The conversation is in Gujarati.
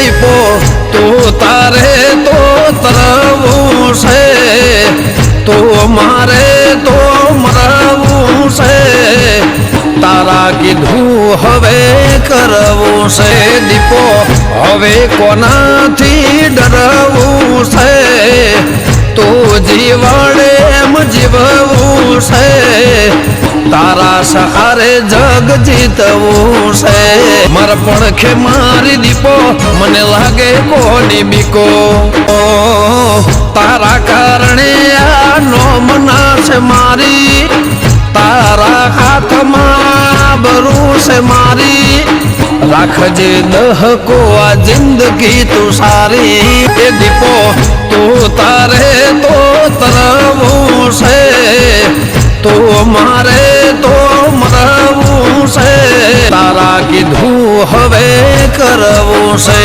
દીપો તું તારે તો તરવું છે, તો મારે તો મરવું છે, તારા કીધું હવે કરવું છે દીપો હવે કોનાથી ડરવું છે, તું જીવડે એમ જીવવું છે, તારા સહારે જગ જીતવું છે, મારા પડખે મારી દીપો મને લાગે કોની બીકો, તારા કારણે આ નોમના છે મારી, તારા હાથમાં બરું છે મારી, રાખજે દહકો આ જિંદગી તું સારી, એ દીપો તું તારે તો તરવું છે, તો મારે તો મરવું છે, તારા કીધું હવે કરવું છે।